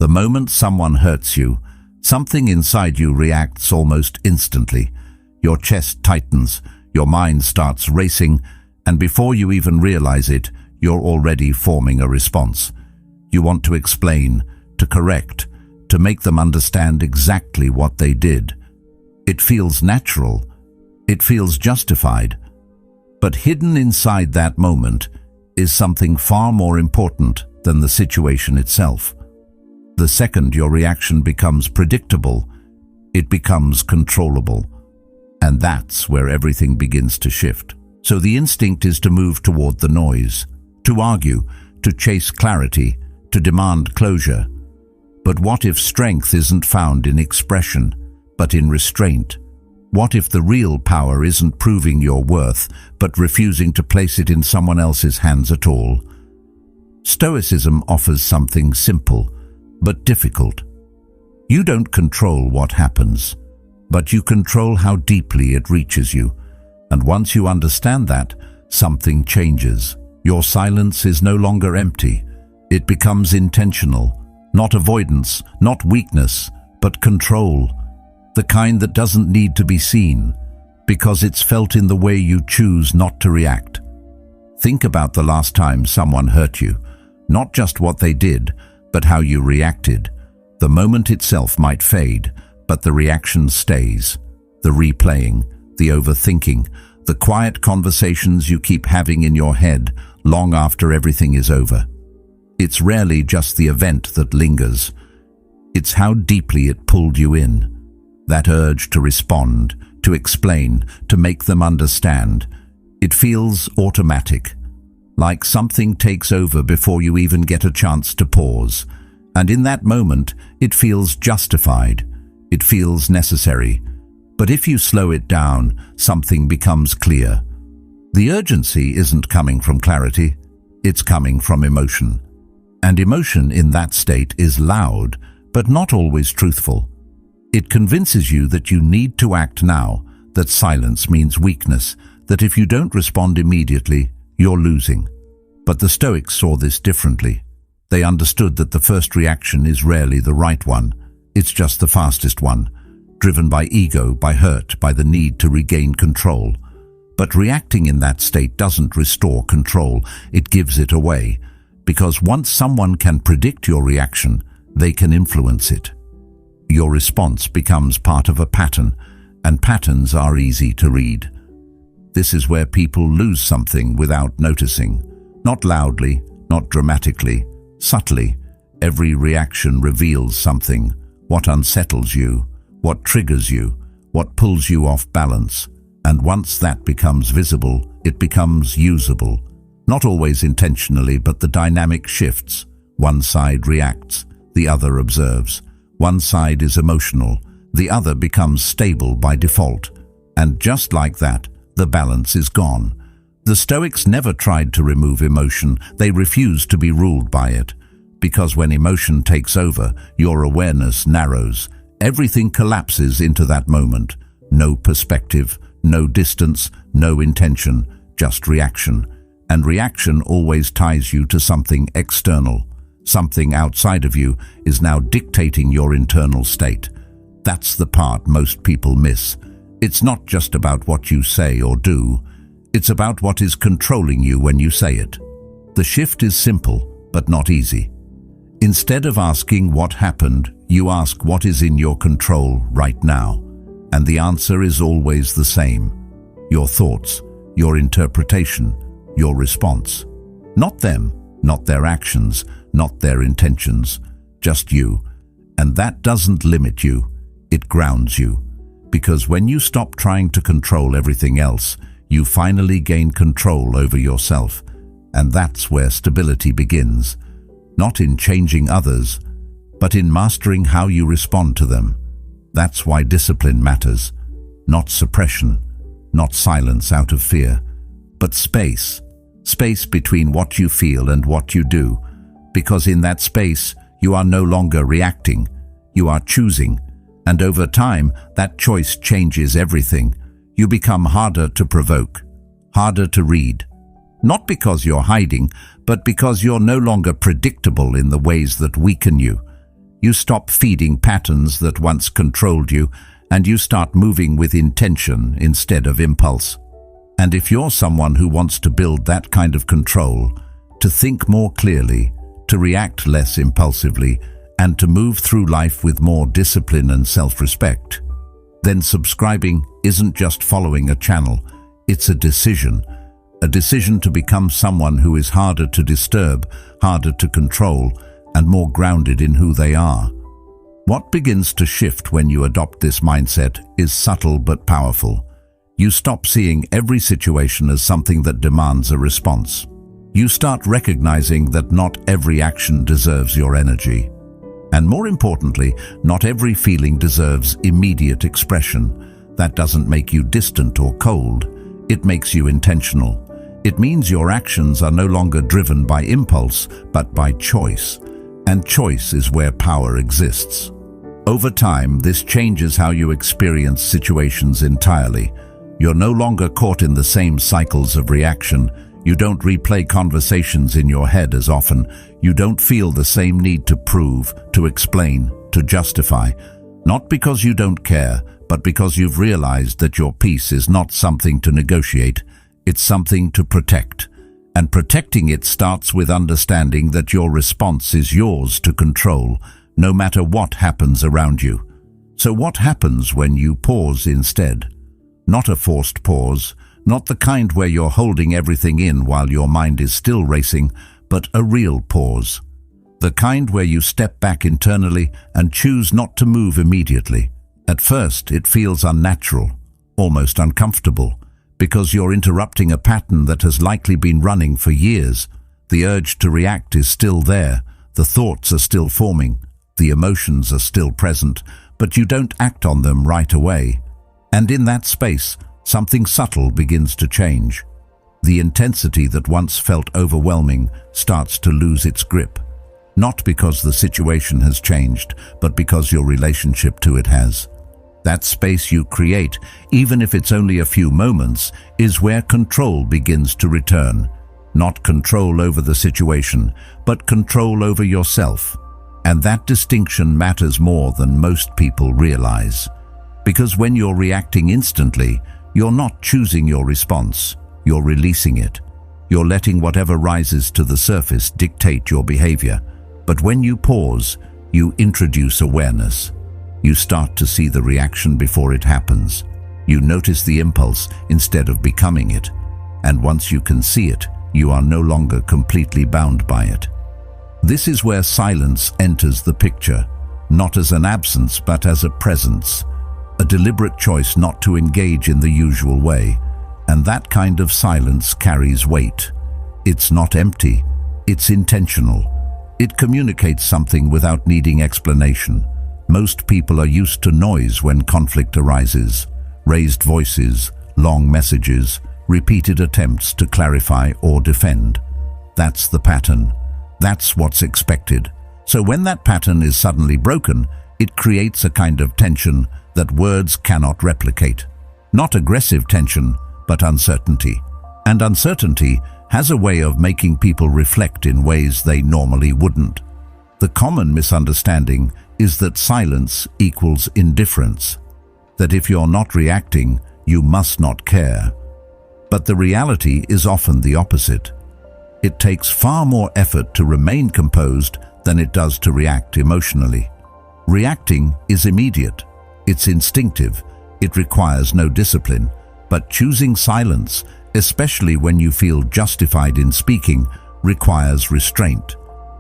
The moment someone hurts you, something inside you reacts almost instantly. Your chest tightens, your mind starts racing, and before you even realize it, you're already forming a response. You want to explain, to correct, to make them understand exactly what they did. It feels natural. It feels justified. But hidden inside that moment is something far more important than the situation itself. The second your reaction becomes predictable, it becomes controllable. And that's where everything begins to shift. So the instinct is to move toward the noise, to argue, to chase clarity, to demand closure. But what if strength isn't found in expression, but in restraint? What if the real power isn't proving your worth, but refusing to place it in someone else's hands at all? Stoicism offers something simple, but difficult. You don't control what happens, but you control how deeply it reaches you. And once you understand that, something changes. Your silence is no longer empty. It becomes intentional. Not avoidance, not weakness, but control. The kind that doesn't need to be seen, because it's felt in the way you choose not to react. Think about the last time someone hurt you. Not just what they did, but how you reacted. The moment itself might fade, but the reaction stays. The replaying, the overthinking, the quiet conversations you keep having in your head long after everything is over. It's rarely just the event that lingers. It's how deeply it pulled you in. That urge to respond, to explain, to make them understand. It feels automatic, like something takes over before you even get a chance to pause. And in that moment, it feels justified. It feels necessary. But if you slow it down, something becomes clear. The urgency isn't coming from clarity, it's coming from emotion. And emotion in that state is loud, but not always truthful. It convinces you that you need to act now, that silence means weakness, that if you don't respond immediately, you're losing. But the Stoics saw this differently. They understood that the first reaction is rarely the right one. It's just the fastest one, driven by ego, by hurt, by the need to regain control. But reacting in that state doesn't restore control, it gives it away. Because once someone can predict your reaction, they can influence it. Your response becomes part of a pattern, and patterns are easy to read. This is where people lose something without noticing. Not loudly, not dramatically, subtly. Every reaction reveals something. What unsettles you, what triggers you, what pulls you off balance. And once that becomes visible, it becomes usable. Not always intentionally, but the dynamic shifts. One side reacts, the other observes. One side is emotional, the other becomes stable by default. And just like that, the balance is gone. The Stoics never tried to remove emotion, they refused to be ruled by it. Because when emotion takes over, your awareness narrows. Everything collapses into that moment. No perspective, no distance, no intention, just reaction. And reaction always ties you to something external. Something outside of you is now dictating your internal state. That's the part most people miss. It's not just about what you say or do. It's about what is controlling you when you say it. The shift is simple, but not easy. Instead of asking what happened, you ask what is in your control right now. And the answer is always the same. Your thoughts, your interpretation, your response. Not them, not their actions, not their intentions, just you. And that doesn't limit you, it grounds you. Because when you stop trying to control everything else, you finally gain control over yourself. And that's where stability begins. Not in changing others, but in mastering how you respond to them. That's why discipline matters. Not suppression, not silence out of fear, but space. Space between what you feel and what you do. Because in that space, you are no longer reacting, you are choosing. And over time, that choice changes everything. You become harder to provoke, harder to read. Not because you're hiding, but because you're no longer predictable in the ways that weaken you. You stop feeding patterns that once controlled you, and you start moving with intention instead of impulse. And if you're someone who wants to build that kind of control, to think more clearly, to react less impulsively, and to move through life with more discipline and self-respect, then subscribing isn't just following a channel, it's a decision to become someone who is harder to disturb, harder to control, and more grounded in who they are. What begins to shift when you adopt this mindset is subtle but powerful. You stop seeing every situation as something that demands a response. You start recognizing that not every action deserves your energy. And more importantly, not every feeling deserves immediate expression. That doesn't make you distant or cold. It makes you intentional. It means your actions are no longer driven by impulse, but by choice. And choice is where power exists. Over time, this changes how you experience situations entirely. You're no longer caught in the same cycles of reaction. You don't replay conversations in your head as often. You don't feel the same need to prove, to explain, to justify. Not because you don't care, but because you've realized that your peace is not something to negotiate. It's something to protect. And protecting it starts with understanding that your response is yours to control, no matter what happens around you. So what happens when you pause instead? Not a forced pause, not the kind where you're holding everything in while your mind is still racing, but a real pause. The kind where you step back internally and choose not to move immediately. At first, it feels unnatural, almost uncomfortable, because you're interrupting a pattern that has likely been running for years. The urge to react is still there, the thoughts are still forming, the emotions are still present, but you don't act on them right away. And in that space, something subtle begins to change. The intensity that once felt overwhelming starts to lose its grip. Not because the situation has changed, but because your relationship to it has. That space you create, even if it's only a few moments, is where control begins to return. Not control over the situation, but control over yourself. And that distinction matters more than most people realize. Because when you're reacting instantly, you're not choosing your response, you're releasing it. You're letting whatever rises to the surface dictate your behavior. But when you pause, you introduce awareness. You start to see the reaction before it happens. You notice the impulse instead of becoming it. And once you can see it, you are no longer completely bound by it. This is where silence enters the picture, not as an absence but as a presence. A deliberate choice not to engage in the usual way. And that kind of silence carries weight. It's not empty, it's intentional. It communicates something without needing explanation. Most people are used to noise when conflict arises. Raised voices, long messages, repeated attempts to clarify or defend. That's the pattern. That's what's expected. So when that pattern is suddenly broken, it creates a kind of tension that words cannot replicate. Not aggressive tension, but uncertainty. And uncertainty has a way of making people reflect in ways they normally wouldn't. The common misunderstanding is that silence equals indifference, that if you're not reacting, you must not care. But the reality is often the opposite. It takes far more effort to remain composed than it does to react emotionally. Reacting is immediate, it's instinctive, it requires no discipline, but choosing silence, especially when you feel justified in speaking, requires restraint.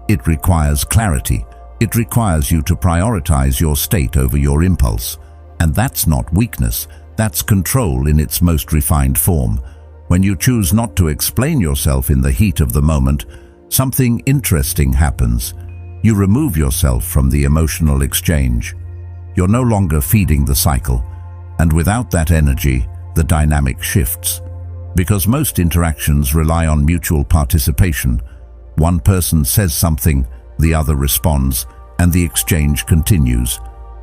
It requires clarity. It requires you to prioritize your state over your impulse. And that's not weakness, that's control in its most refined form. When you choose not to explain yourself in the heat of the moment, something interesting happens. You remove yourself from the emotional exchange. You're no longer feeding the cycle. And without that energy, the dynamic shifts. Because most interactions rely on mutual participation. One person says something, the other responds, and the exchange continues.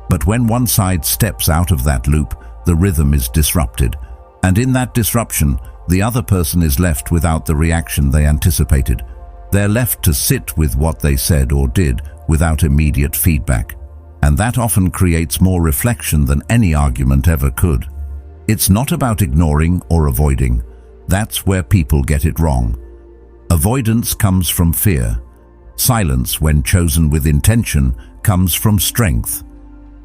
But when one side steps out of that loop, the rhythm is disrupted. And in that disruption, the other person is left without the reaction they anticipated. They're left to sit with what they said or did without immediate feedback. And that often creates more reflection than any argument ever could. It's not about ignoring or avoiding. That's where people get it wrong. Avoidance comes from fear. Silence, when chosen with intention, comes from strength.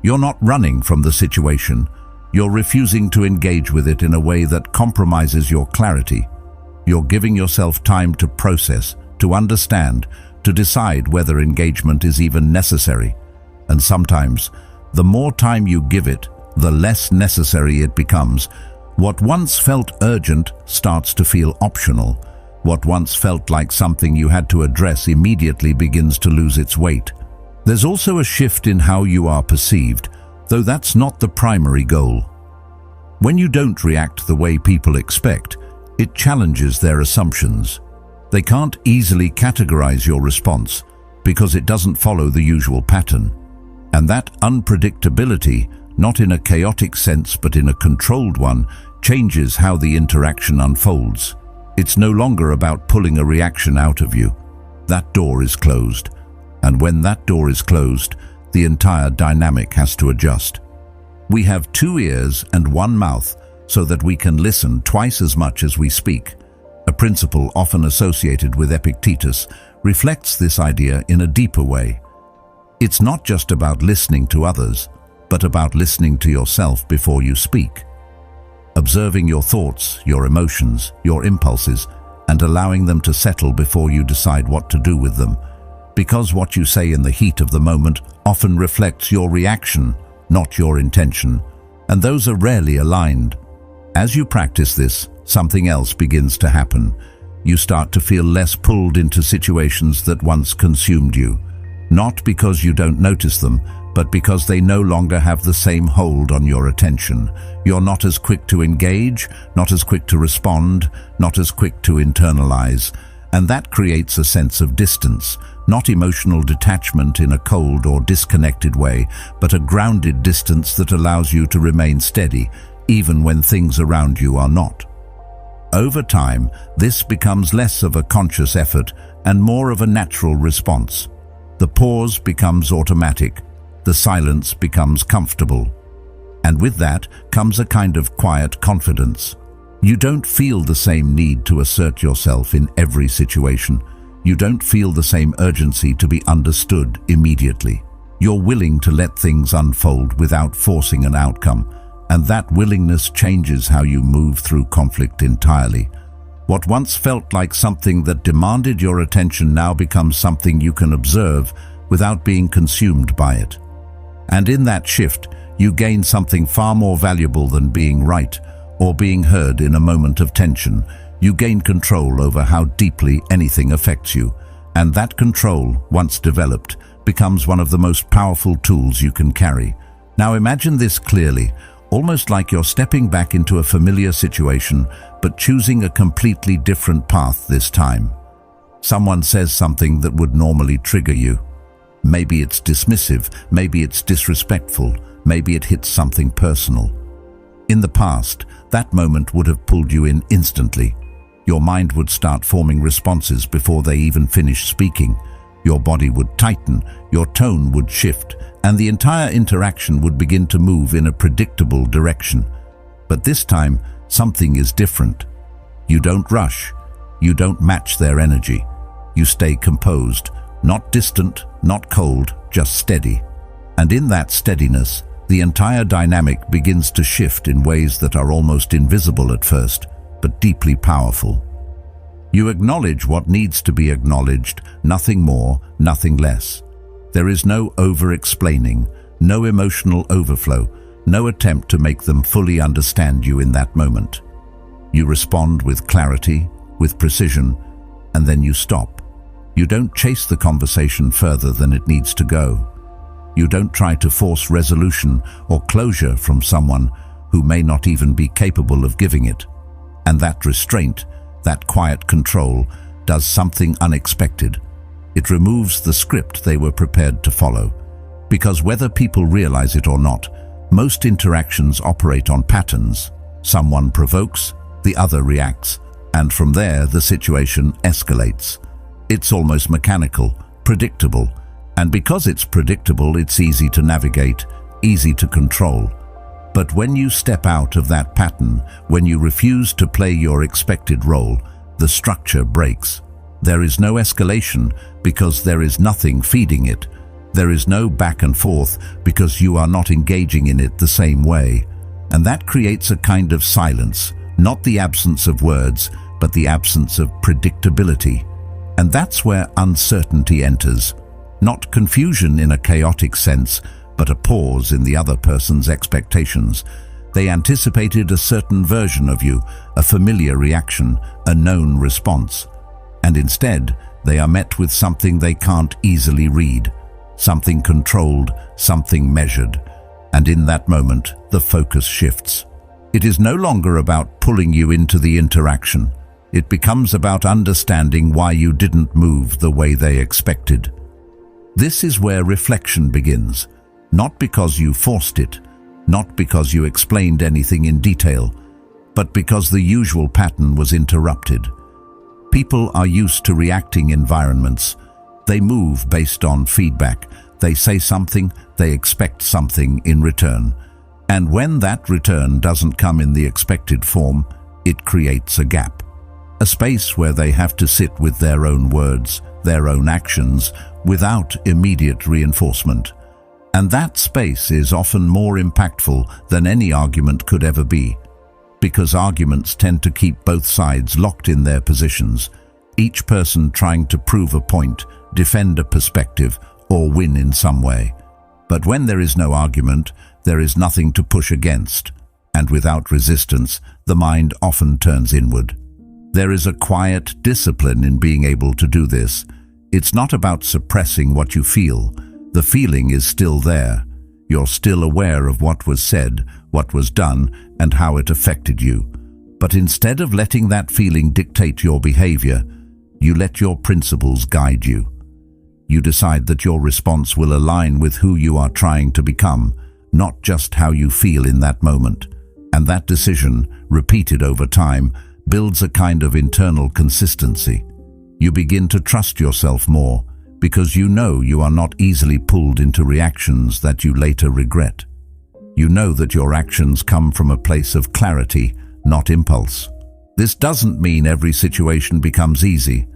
You're not running from the situation. You're refusing to engage with it in a way that compromises your clarity. You're giving yourself time to process, to understand, to decide whether engagement is even necessary. And sometimes, the more time you give it, the less necessary it becomes. What once felt urgent starts to feel optional. What once felt like something you had to address immediately begins to lose its weight. There's also a shift in how you are perceived, though that's not the primary goal. When you don't react the way people expect, it challenges their assumptions. They can't easily categorize your response because it doesn't follow the usual pattern. And that unpredictability, not in a chaotic sense but in a controlled one, changes how the interaction unfolds. It's no longer about pulling a reaction out of you. That door is closed. And when that door is closed, the entire dynamic has to adjust. We have 2 ears and 1 mouth so that we can listen twice as much as we speak. A principle often associated with Epictetus reflects this idea in a deeper way. It's not just about listening to others, but about listening to yourself before you speak. Observing your thoughts, your emotions, your impulses, and allowing them to settle before you decide what to do with them. Because what you say in the heat of the moment often reflects your reaction, not your intention, and those are rarely aligned. As you practice this, something else begins to happen. You start to feel less pulled into situations that once consumed you. Not because you don't notice them, but because they no longer have the same hold on your attention. You're not as quick to engage, not as quick to respond, not as quick to internalize. And that creates a sense of distance, not emotional detachment in a cold or disconnected way, but a grounded distance that allows you to remain steady, even when things around you are not. Over time, this becomes less of a conscious effort and more of a natural response. The pause becomes automatic. The silence becomes comfortable. And with that comes a kind of quiet confidence. You don't feel the same need to assert yourself in every situation. You don't feel the same urgency to be understood immediately. You're willing to let things unfold without forcing an outcome, and that willingness changes how you move through conflict entirely. What once felt like something that demanded your attention now becomes something you can observe without being consumed by it. And in that shift, you gain something far more valuable than being right or being heard in a moment of tension. You gain control over how deeply anything affects you, and that control, once developed, becomes one of the most powerful tools you can carry. Now imagine this clearly, almost like you're stepping back into a familiar situation, but choosing a completely different path this time. Someone says something that would normally trigger you. Maybe it's dismissive, maybe it's disrespectful, maybe it hits something personal. In the past, that moment would have pulled you in instantly. Your mind would start forming responses before they even finish speaking. Your body would tighten, your tone would shift, and the entire interaction would begin to move in a predictable direction. But this time, something is different. You don't rush. You don't match their energy. You stay composed, not distant, not cold, just steady. And in that steadiness, the entire dynamic begins to shift in ways that are almost invisible at first, but deeply powerful. You acknowledge what needs to be acknowledged, nothing more, nothing less. There is no over-explaining, no emotional overflow, no attempt to make them fully understand you in that moment. You respond with clarity, with precision, and then you stop. You don't chase the conversation further than it needs to go. You don't try to force resolution or closure from someone who may not even be capable of giving it. And that restraint, that quiet control, does something unexpected. It removes the script they were prepared to follow. Because whether people realize it or not, most interactions operate on patterns. Someone provokes, the other reacts, and from there the situation escalates. It's almost mechanical, predictable, and because it's predictable, it's easy to navigate, easy to control. But when you step out of that pattern, when you refuse to play your expected role, the structure breaks. There is no escalation because there is nothing feeding it. There is no back and forth because you are not engaging in it the same way. And that creates a kind of silence, not the absence of words, but the absence of predictability. And that's where uncertainty enters. Not confusion in a chaotic sense, but a pause in the other person's expectations. They anticipated a certain version of you, a familiar reaction, a known response. And instead, they are met with something they can't easily read, something controlled, something measured. And in that moment, the focus shifts. It is no longer about pulling you into the interaction. It becomes about understanding why you didn't move the way they expected. This is where reflection begins. Not because you forced it, not because you explained anything in detail, but because the usual pattern was interrupted. People are used to reacting environments. They move based on feedback. They say something, they expect something in return. And when that return doesn't come in the expected form, it creates a gap. A space where they have to sit with their own words, their own actions, without immediate reinforcement. And that space is often more impactful than any argument could ever be, because arguments tend to keep both sides locked in their positions, each person trying to prove a point, defend a perspective, or win in some way. But when there is no argument, there is nothing to push against, and without resistance, the mind often turns inward. There is a quiet discipline in being able to do this. It's not about suppressing what you feel. The feeling is still there. You're still aware of what was said, what was done, and how it affected you. But instead of letting that feeling dictate your behavior, you let your principles guide you. You decide that your response will align with who you are trying to become, not just how you feel in that moment. And that decision, repeated over time, builds a kind of internal consistency. You begin to trust yourself more, because you know you are not easily pulled into reactions that you later regret. You know that your actions come from a place of clarity, not impulse. This doesn't mean every situation becomes easy.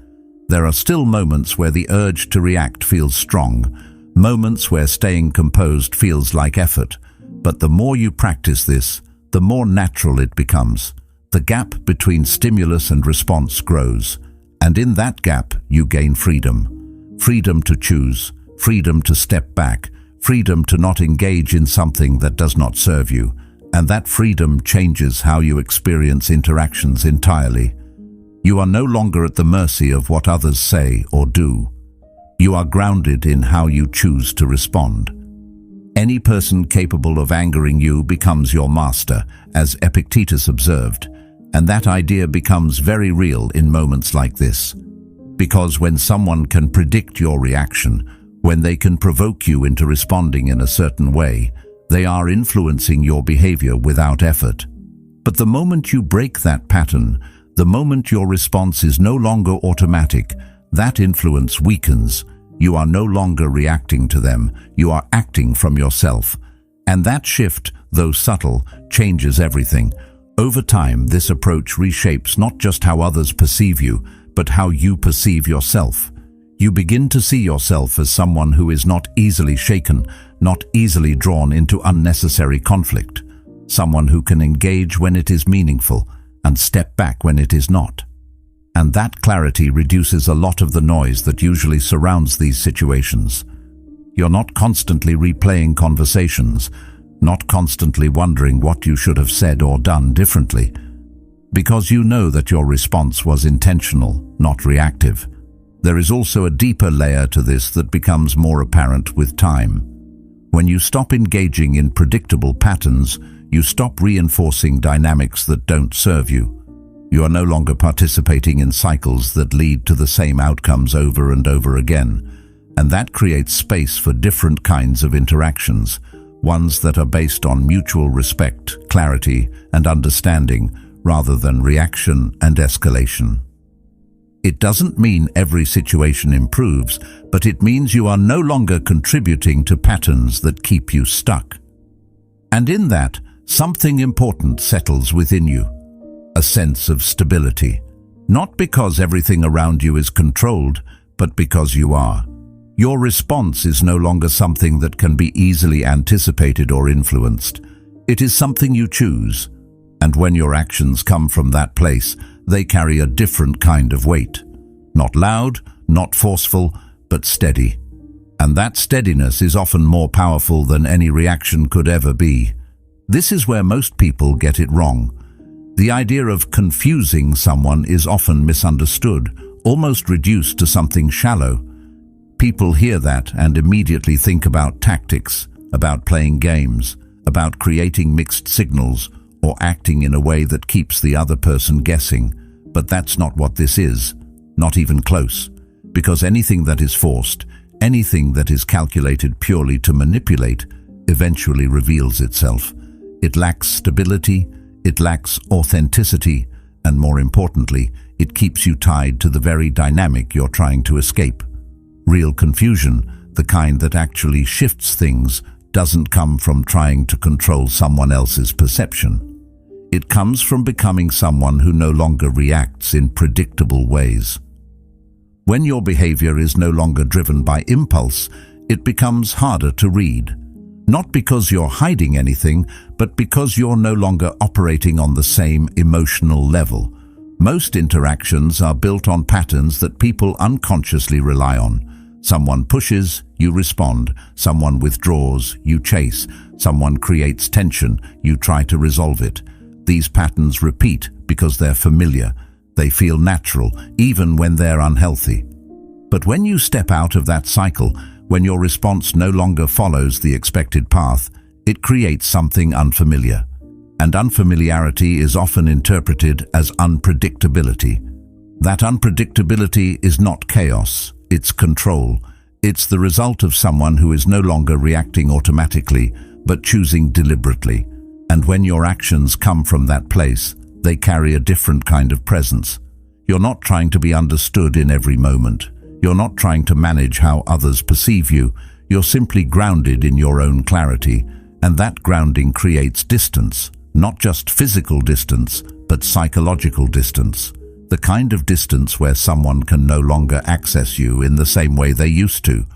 There are still moments where the urge to react feels strong, moments where staying composed feels like effort. But the more you practice this, the more natural it becomes. The gap between stimulus and response grows, and in that gap you gain freedom. Freedom to choose, freedom to step back, freedom to not engage in something that does not serve you, and that freedom changes how you experience interactions entirely. You are no longer at the mercy of what others say or do. You are grounded in how you choose to respond. Any person capable of angering you becomes your master, as Epictetus observed, and that idea becomes very real in moments like this. Because when someone can predict your reaction, when they can provoke you into responding in a certain way, they are influencing your behavior without effort. But the moment you break that pattern, the moment your response is no longer automatic, that influence weakens. You are no longer reacting to them, you are acting from yourself. And that shift, though subtle, changes everything. Over time, this approach reshapes not just how others perceive you, but how you perceive yourself. You begin to see yourself as someone who is not easily shaken, not easily drawn into unnecessary conflict, someone who can engage when it is meaningful and step back when it is not. And that clarity reduces a lot of the noise that usually surrounds these situations. You're not constantly replaying conversations, not constantly wondering what you should have said or done differently, because you know that your response was intentional, not reactive. There is also a deeper layer to this that becomes more apparent with time. When you stop engaging in predictable patterns, you stop reinforcing dynamics that don't serve you. You are no longer participating in cycles that lead to the same outcomes over and over again, and that creates space for different kinds of interactions, ones that are based on mutual respect, clarity, and understanding, rather than reaction and escalation. It doesn't mean every situation improves, but it means you are no longer contributing to patterns that keep you stuck. And in that, something important settles within you. A sense of stability. Not because everything around you is controlled, but because you are. Your response is no longer something that can be easily anticipated or influenced. It is something you choose. And when your actions come from that place, they carry a different kind of weight. Not loud, not forceful, but steady. And that steadiness is often more powerful than any reaction could ever be. This is where most people get it wrong. The idea of confusing someone is often misunderstood, almost reduced to something shallow. People hear that and immediately think about tactics, about playing games, about creating mixed signals, or acting in a way that keeps the other person guessing. But that's not what this is, not even close. Because anything that is forced, anything that is calculated purely to manipulate, eventually reveals itself. It lacks stability, it lacks authenticity, and more importantly, it keeps you tied to the very dynamic you're trying to escape. Real confusion, the kind that actually shifts things, doesn't come from trying to control someone else's perception. It comes from becoming someone who no longer reacts in predictable ways. When your behavior is no longer driven by impulse, it becomes harder to read. Not because you're hiding anything, but because you're no longer operating on the same emotional level. Most interactions are built on patterns that people unconsciously rely on. Someone pushes, you respond. Someone withdraws, you chase. Someone creates tension, you try to resolve it. These patterns repeat because they're familiar. They feel natural, even when they're unhealthy. But when you step out of that cycle, when your response no longer follows the expected path, it creates something unfamiliar. And unfamiliarity is often interpreted as unpredictability. That unpredictability is not chaos, it's control. It's the result of someone who is no longer reacting automatically, but choosing deliberately. And when your actions come from that place, they carry a different kind of presence. You're not trying to be understood in every moment. You're not trying to manage how others perceive you. You're simply grounded in your own clarity, and that grounding creates distance. Not just physical distance, but psychological distance. The kind of distance where someone can no longer access you in the same way they used to.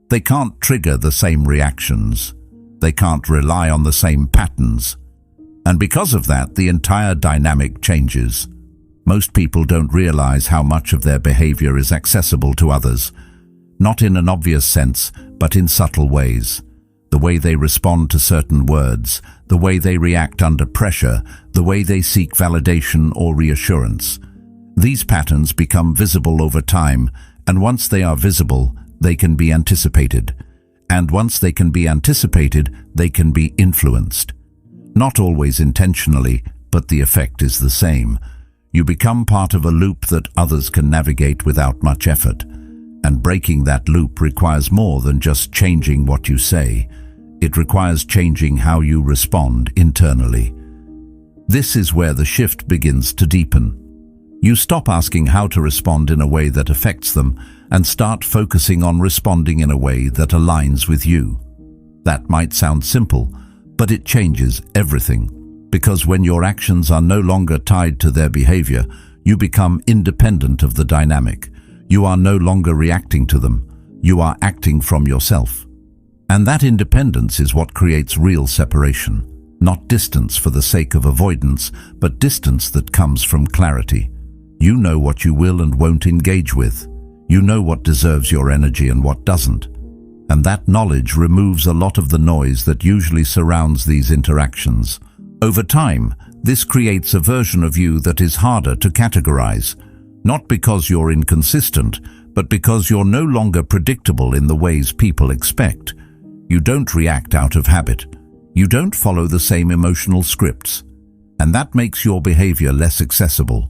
They can't trigger the same reactions. They can't rely on the same patterns. And because of that, the entire dynamic changes. Most people don't realize how much of their behavior is accessible to others. Not in an obvious sense, but in subtle ways. The way they respond to certain words, the way they react under pressure, the way they seek validation or reassurance. These patterns become visible over time, and once they are visible, they can be anticipated. And once they can be anticipated, they can be influenced. Not always intentionally, but the effect is the same. You become part of a loop that others can navigate without much effort. And breaking that loop requires more than just changing what you say. It requires changing how you respond internally. This is where the shift begins to deepen. You stop asking how to respond in a way that affects them and start focusing on responding in a way that aligns with you. That might sound simple, but it changes everything. Because when your actions are no longer tied to their behavior, you become independent of the dynamic. You are no longer reacting to them. You are acting from yourself. And that independence is what creates real separation. Not distance for the sake of avoidance, but distance that comes from clarity. You know what you will and won't engage with. You know what deserves your energy and what doesn't. And that knowledge removes a lot of the noise that usually surrounds these interactions. Over time, this creates a version of you that is harder to categorize. Not because you're inconsistent, but because you're no longer predictable in the ways people expect. You don't react out of habit. You don't follow the same emotional scripts. And that makes your behavior less accessible.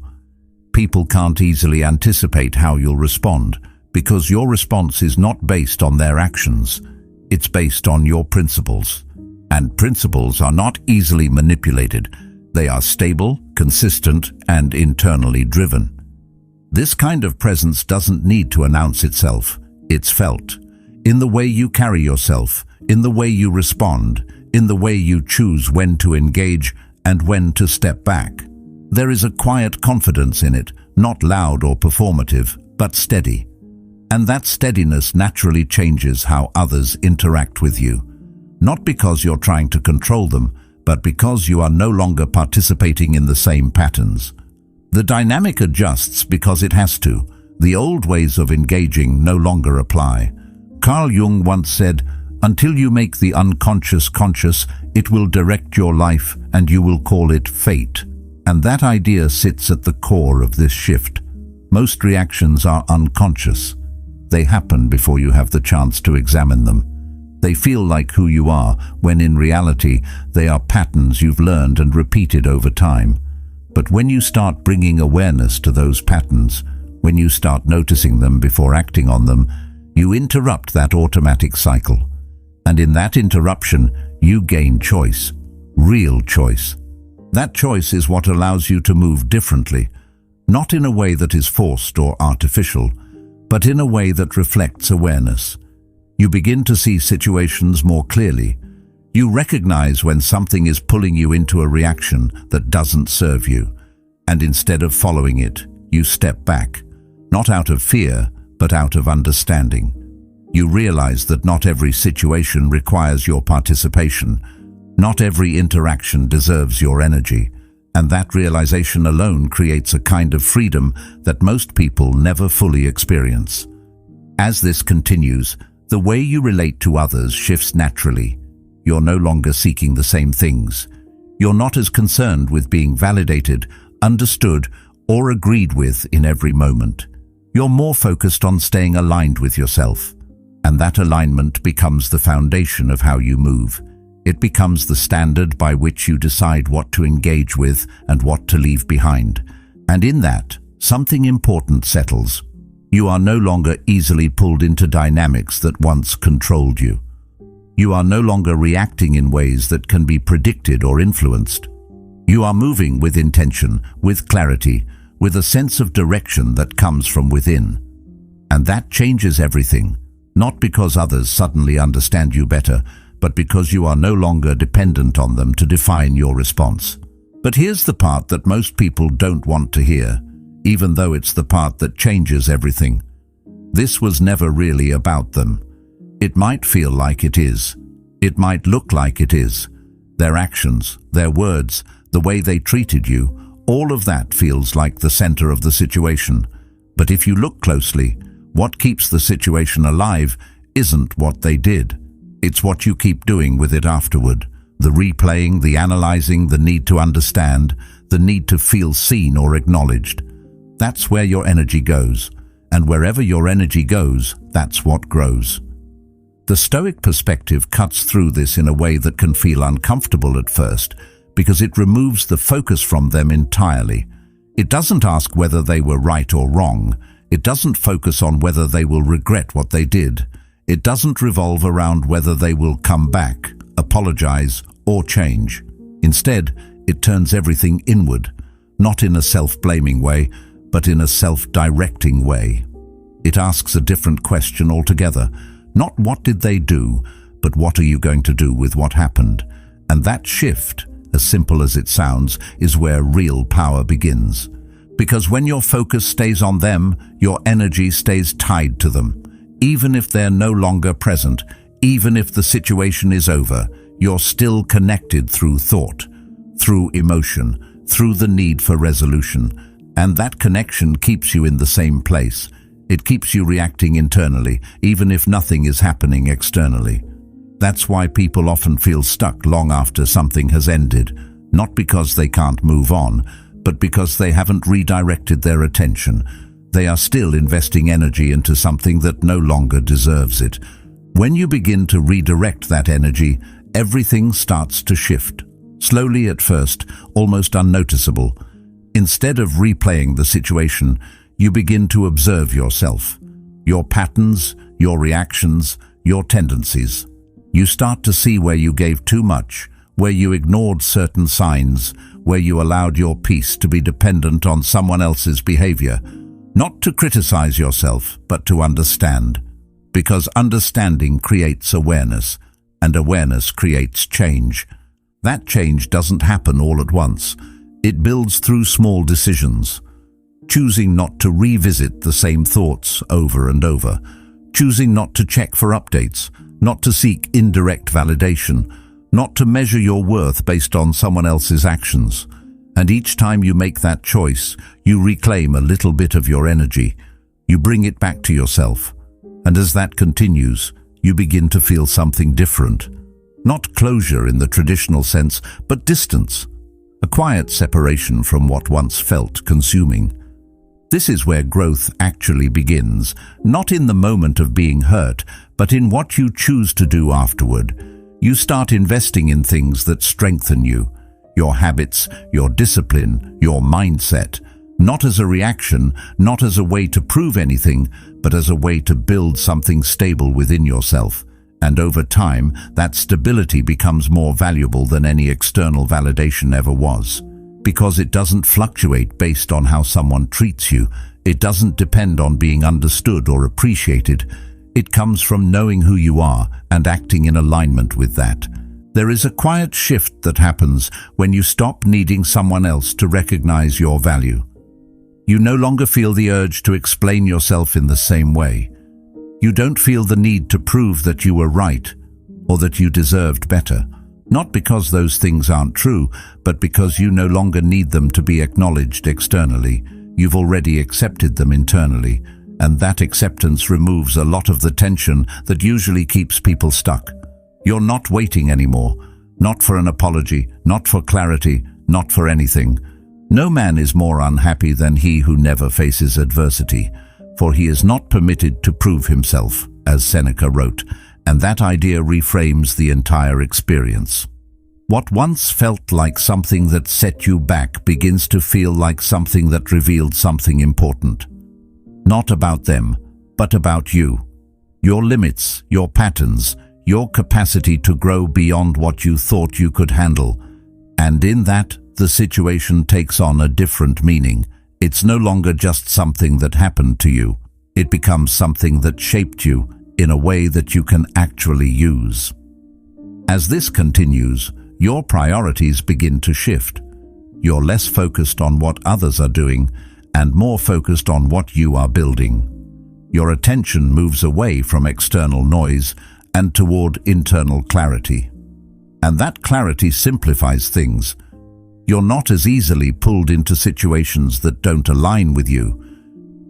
People can't easily anticipate how you'll respond, because your response is not based on their actions. It's based on your principles. And principles are not easily manipulated. They are stable, consistent, and internally driven. This kind of presence doesn't need to announce itself. It's felt. In the way you carry yourself, in the way you respond, in the way you choose when to engage and when to step back. There is a quiet confidence in it, not loud or performative, but steady. And that steadiness naturally changes how others interact with you. Not because you're trying to control them, but because you are no longer participating in the same patterns. The dynamic adjusts because it has to. The old ways of engaging no longer apply. Carl Jung once said, "Until you make the unconscious conscious, it will direct your life and you will call it fate." And that idea sits at the core of this shift. Most reactions are unconscious. They happen before you have the chance to examine them. They feel like who you are, when in reality, they are patterns you've learned and repeated over time. But when you start bringing awareness to those patterns, when you start noticing them before acting on them, you interrupt that automatic cycle. And in that interruption, you gain choice. Real choice. That choice is what allows you to move differently, not in a way that is forced or artificial, but in a way that reflects awareness. You begin to see situations more clearly. You recognize when something is pulling you into a reaction that doesn't serve you, and instead of following it, you step back, not out of fear, but out of understanding. You realize that not every situation requires your participation. Not every interaction deserves your energy, and that realization alone creates a kind of freedom that most people never fully experience. As this continues, the way you relate to others shifts naturally. You're no longer seeking the same things. You're not as concerned with being validated, understood, or agreed with in every moment. You're more focused on staying aligned with yourself, and that alignment becomes the foundation of how you move. It becomes the standard by which you decide what to engage with and what to leave behind. And in that, something important settles. You are no longer easily pulled into dynamics that once controlled you. You are no longer reacting in ways that can be predicted or influenced. You are moving with intention, with clarity, with a sense of direction that comes from within. And that changes everything, not because others suddenly understand you better, but because you are no longer dependent on them to define your response. But here's the part that most people don't want to hear, even though it's the part that changes everything. This was never really about them. It might feel like it is. It might look like it is. Their actions, their words, the way they treated you, all of that feels like the center of the situation. But if you look closely, what keeps the situation alive isn't what they did. It's what you keep doing with it afterward. The replaying, the analyzing, the need to understand, the need to feel seen or acknowledged. That's where your energy goes. And wherever your energy goes, that's what grows. The Stoic perspective cuts through this in a way that can feel uncomfortable at first, because it removes the focus from them entirely. It doesn't ask whether they were right or wrong. It doesn't focus on whether they will regret what they did. It doesn't revolve around whether they will come back, apologize, or change. Instead, it turns everything inward, not in a self-blaming way, but in a self-directing way. It asks a different question altogether. Not what did they do, but what are you going to do with what happened? And that shift, as simple as it sounds, is where real power begins. Because when your focus stays on them, your energy stays tied to them. Even if they're no longer present, even if the situation is over, you're still connected through thought, through emotion, through the need for resolution. And that connection keeps you in the same place. It keeps you reacting internally, even if nothing is happening externally. That's why people often feel stuck long after something has ended, not because they can't move on, but because they haven't redirected their attention. They are still investing energy into something that no longer deserves it. When you begin to redirect that energy, everything starts to shift. Slowly at first, almost unnoticeable. Instead of replaying the situation, you begin to observe yourself, your patterns, your reactions, your tendencies. You start to see where you gave too much, where you ignored certain signs, where you allowed your peace to be dependent on someone else's behavior. Not to criticize yourself, but to understand. Because understanding creates awareness, and awareness creates change. That change doesn't happen all at once. It builds through small decisions. Choosing not to revisit the same thoughts over and over. Choosing not to check for updates, not to seek indirect validation, not to measure your worth based on someone else's actions. And each time you make that choice, you reclaim a little bit of your energy. You bring it back to yourself. And as that continues, you begin to feel something different. Not closure in the traditional sense, but distance. A quiet separation from what once felt consuming. This is where growth actually begins, not in the moment of being hurt, but in what you choose to do afterward. You start investing in things that strengthen you. Your habits, your discipline, your mindset. Not as a reaction, not as a way to prove anything, but as a way to build something stable within yourself. And over time, that stability becomes more valuable than any external validation ever was. Because it doesn't fluctuate based on how someone treats you. It doesn't depend on being understood or appreciated. It comes from knowing who you are and acting in alignment with that. There is a quiet shift that happens when you stop needing someone else to recognize your value. You no longer feel the urge to explain yourself in the same way. You don't feel the need to prove that you were right or that you deserved better. Not because those things aren't true, but because you no longer need them to be acknowledged externally. You've already accepted them internally, and that acceptance removes a lot of the tension that usually keeps people stuck. You're not waiting anymore, not for an apology, not for clarity, not for anything. No man is more unhappy than he who never faces adversity, for he is not permitted to prove himself, as Seneca wrote, and that idea reframes the entire experience. What once felt like something that set you back begins to feel like something that revealed something important. Not about them, but about you. Your limits, your patterns, your capacity to grow beyond what you thought you could handle. And in that, the situation takes on a different meaning. It's no longer just something that happened to you. It becomes something that shaped you in a way that you can actually use. As this continues, your priorities begin to shift. You're less focused on what others are doing and more focused on what you are building. Your attention moves away from external noise and toward internal clarity. And that clarity simplifies things. You're not as easily pulled into situations that don't align with you.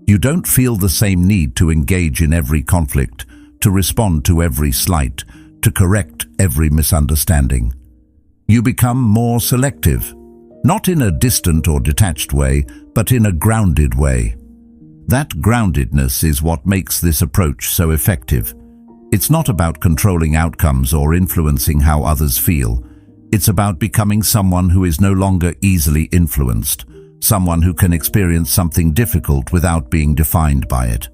You don't feel the same need to engage in every conflict, to respond to every slight, to correct every misunderstanding. You become more selective, not in a distant or detached way, but in a grounded way. That groundedness is what makes this approach so effective. It's not about controlling outcomes or influencing how others feel. It's about becoming someone who is no longer easily influenced, someone who can experience something difficult without being defined by it.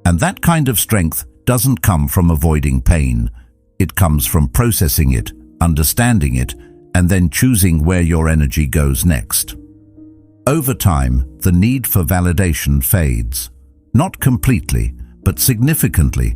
And that kind of strength doesn't come from avoiding pain. It comes from processing it, understanding it, and then choosing where your energy goes next. Over time, the need for validation fades. Not completely, but significantly.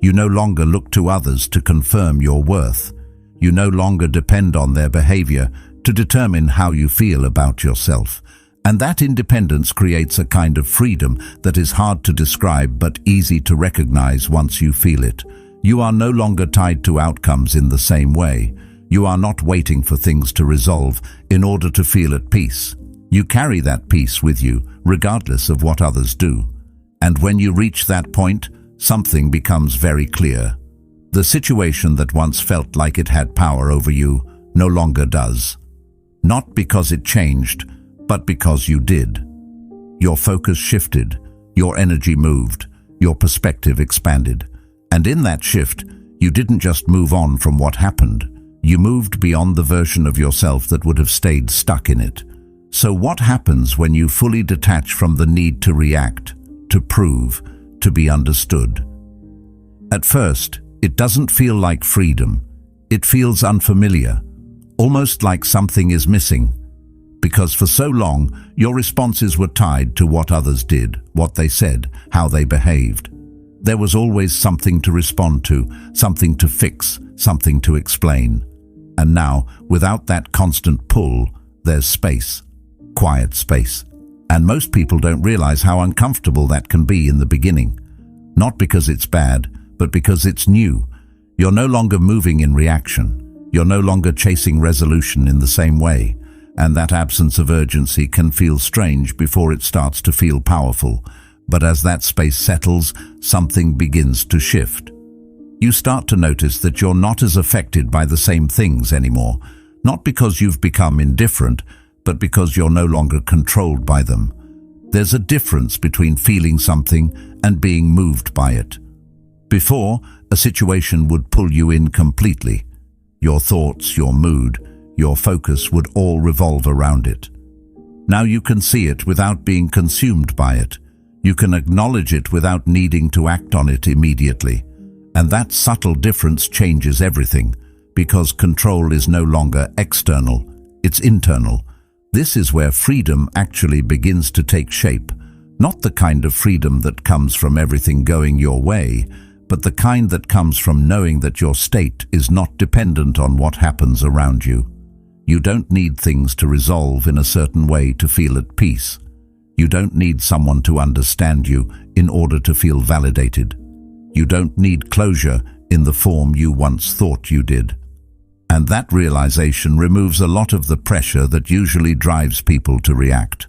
You no longer look to others to confirm your worth. You no longer depend on their behavior to determine how you feel about yourself. And that independence creates a kind of freedom that is hard to describe but easy to recognize once you feel it. You are no longer tied to outcomes in the same way. You are not waiting for things to resolve in order to feel at peace. You carry that peace with you, regardless of what others do. And when you reach that point, something becomes very clear. The situation that once felt like it had power over you no longer does. Not because it changed, but because you did. Your focus shifted, your energy moved, your perspective expanded. And in that shift, you didn't just move on from what happened. You moved beyond the version of yourself that would have stayed stuck in it. So what happens when you fully detach from the need to react, to prove, to be understood? At first, it doesn't feel like freedom. It feels unfamiliar, almost like something is missing. Because for so long, your responses were tied to what others did, what they said, how they behaved. There was always something to respond to, something to fix, something to explain. And now, without that constant pull, there's space. Quiet space. And most people don't realize how uncomfortable that can be in the beginning. Not because it's bad, but because it's new. You're no longer moving in reaction. You're no longer chasing resolution in the same way. And that absence of urgency can feel strange before it starts to feel powerful. But as that space settles, something begins to shift. You start to notice that you're not as affected by the same things anymore. Not because you've become indifferent, but because you're no longer controlled by them. There's a difference between feeling something and being moved by it. Before, a situation would pull you in completely. Your thoughts, your mood, your focus would all revolve around it. Now you can see it without being consumed by it. You can acknowledge it without needing to act on it immediately. And that subtle difference changes everything, because control is no longer external, it's internal. This is where freedom actually begins to take shape, not the kind of freedom that comes from everything going your way, but the kind that comes from knowing that your state is not dependent on what happens around you. You don't need things to resolve in a certain way to feel at peace. You don't need someone to understand you in order to feel validated. You don't need closure in the form you once thought you did. And that realization removes a lot of the pressure that usually drives people to react.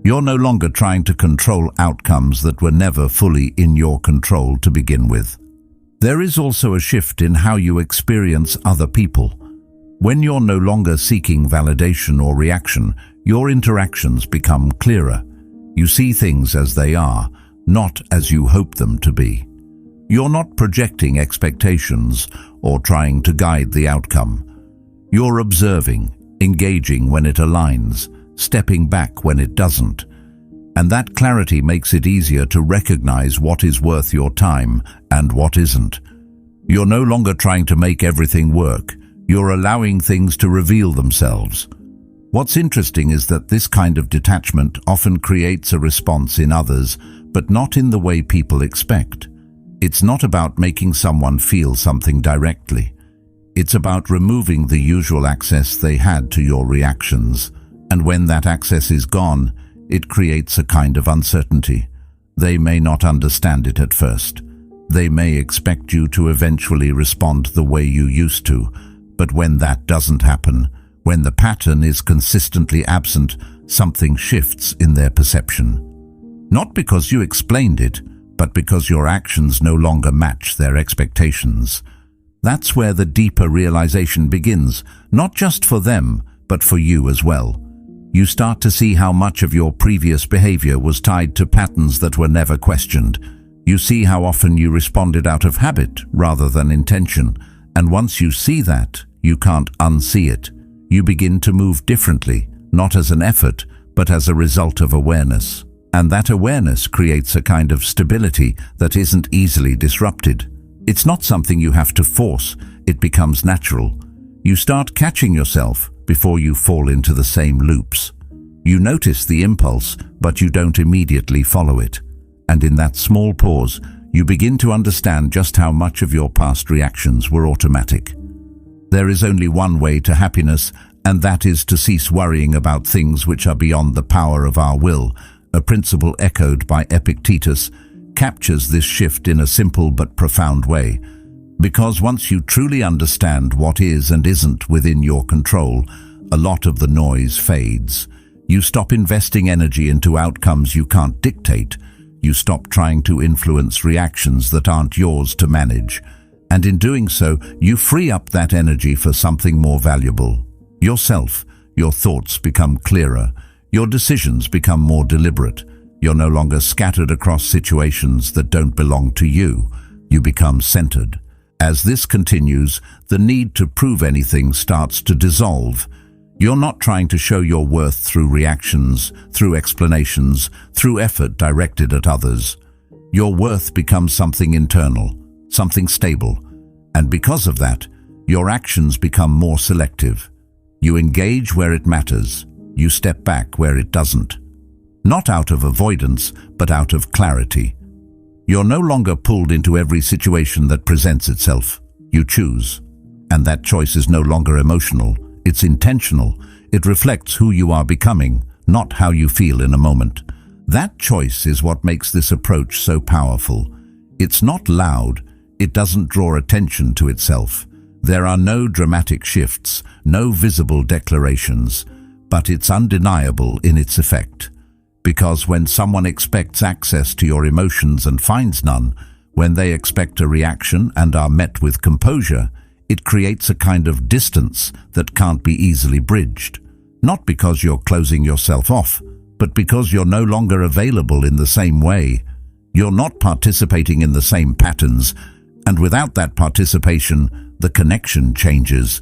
You're no longer trying to control outcomes that were never fully in your control to begin with. There is also a shift in how you experience other people. When you're no longer seeking validation or reaction, your interactions become clearer. You see things as they are, not as you hope them to be. You're not projecting expectations or trying to guide the outcome. You're observing, engaging when it aligns, stepping back when it doesn't. And that clarity makes it easier to recognize what is worth your time and what isn't. You're no longer trying to make everything work. You're allowing things to reveal themselves. What's interesting is that this kind of detachment often creates a response in others, but not in the way people expect. It's not about making someone feel something directly. It's about removing the usual access they had to your reactions. And when that access is gone, it creates a kind of uncertainty. They may not understand it at first. They may expect you to eventually respond the way you used to. But when that doesn't happen, when the pattern is consistently absent, something shifts in their perception. Not because you explained it, but because your actions no longer match their expectations. That's where the deeper realization begins, not just for them, but for you as well. You start to see how much of your previous behavior was tied to patterns that were never questioned. You see how often you responded out of habit rather than intention. And once you see that, you can't unsee it. You begin to move differently, not as an effort, but as a result of awareness. And that awareness creates a kind of stability that isn't easily disrupted. It's not something you have to force, it becomes natural. You start catching yourself before you fall into the same loops. You notice the impulse, but you don't immediately follow it. And in that small pause, you begin to understand just how much of your past reactions were automatic. There is only one way to happiness, and that is to cease worrying about things which are beyond the power of our will. A principle echoed by Epictetus captures this shift in a simple but profound way. Because once you truly understand what is and isn't within your control, a lot of the noise fades. You stop investing energy into outcomes you can't dictate. You stop trying to influence reactions that aren't yours to manage. And in doing so, you free up that energy for something more valuable. Yourself. Your thoughts become clearer. Your decisions become more deliberate. You're no longer scattered across situations that don't belong to you. You become centered. As this continues, the need to prove anything starts to dissolve. You're not trying to show your worth through reactions, through explanations, through effort directed at others. Your worth becomes something internal, something stable. And because of that, your actions become more selective. You engage where it matters. you step back where it doesn't. Not out of avoidance, but out of clarity. You're no longer pulled into every situation that presents itself. You choose. And that choice is no longer emotional, it's intentional. It reflects who you are becoming, not how you feel in a moment. That choice is what makes this approach so powerful. It's not loud, it doesn't draw attention to itself. There are no dramatic shifts, no visible declarations, but it's undeniable in its effect. Because when someone expects access to your emotions and finds none, when they expect a reaction and are met with composure, it creates a kind of distance that can't be easily bridged. Not because you're closing yourself off, but because you're no longer available in the same way. You're not participating in the same patterns, and without that participation, the connection changes.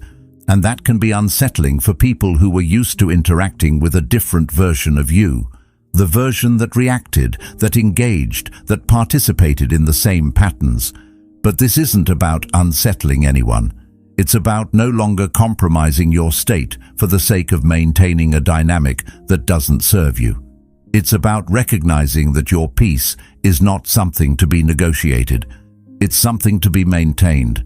And that can be unsettling for people who were used to interacting with a different version of you. The version that reacted, that engaged, that participated in the same patterns. But this isn't about unsettling anyone. It's about no longer compromising your state for the sake of maintaining a dynamic that doesn't serve you. It's about recognizing that your peace is not something to be negotiated. It's something to be maintained.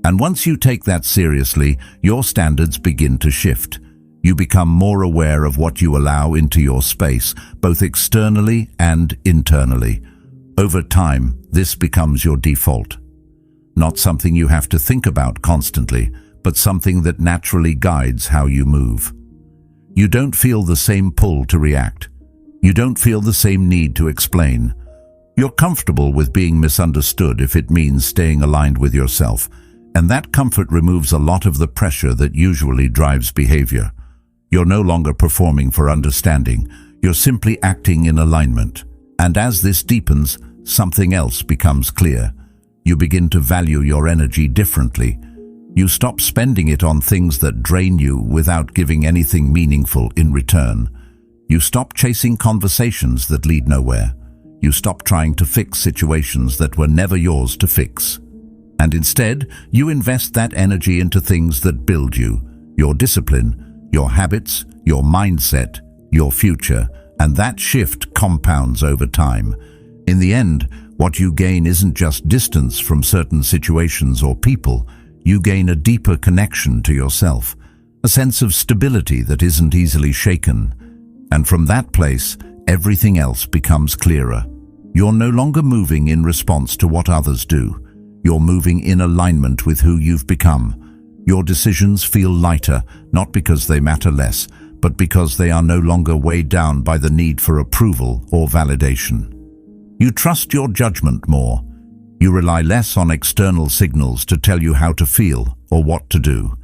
And once you take that seriously, your standards begin to shift. You become more aware of what you allow into your space, both externally and internally. Over time, this becomes your default. Not something you have to think about constantly, but something that naturally guides how you move. You don't feel the same pull to react. You don't feel the same need to explain. You're comfortable with being misunderstood if it means staying aligned with yourself, and that comfort removes a lot of the pressure that usually drives behavior. You're no longer performing for understanding, you're simply acting in alignment. And as this deepens, something else becomes clear. You begin to value your energy differently. You stop spending it on things that drain you without giving anything meaningful in return. You stop chasing conversations that lead nowhere. You stop trying to fix situations that were never yours to fix. And instead, you invest that energy into things that build you, your discipline, your habits, your mindset, your future, and that shift compounds over time. In the end, what you gain isn't just distance from certain situations or people. You gain a deeper connection to yourself, a sense of stability that isn't easily shaken. And from that place, everything else becomes clearer. You're no longer moving in response to what others do. You're moving in alignment with who you've become. Your decisions feel lighter, not because they matter less, but because they are no longer weighed down by the need for approval or validation. You trust your judgment more. You rely less on external signals to tell you how to feel or what to do.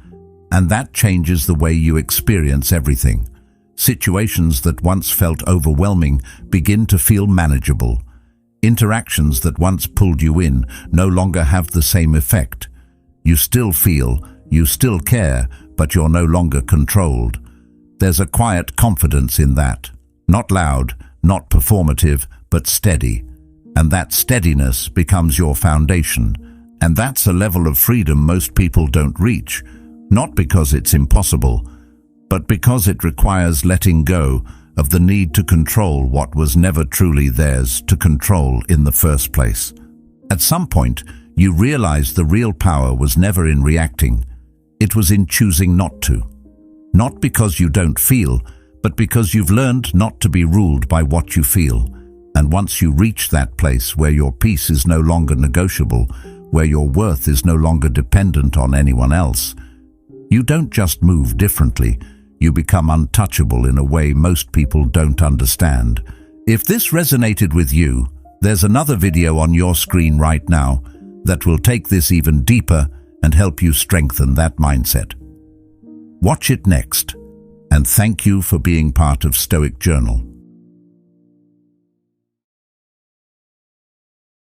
And that changes the way you experience everything. Situations that once felt overwhelming begin to feel manageable. Interactions that once pulled you in no longer have the same effect. You still feel, you still care, but you're no longer controlled. There's a quiet confidence in that. Not loud, not performative, but steady. And that steadiness becomes your foundation. And that's a level of freedom most people don't reach, not because it's impossible, but because it requires letting go of the need to control what was never truly theirs to control in the first place. At some point, you realize the real power was never in reacting. It was in choosing not to. Not because you don't feel, but because you've learned not to be ruled by what you feel. And once you reach that place where your peace is no longer negotiable, where your worth is no longer dependent on anyone else, you don't just move differently, you become untouchable in a way most people don't understand. If this resonated with you, there's another video on your screen right now that will take this even deeper and help you strengthen that mindset. Watch it next, and thank you for being part of Stoic Journal.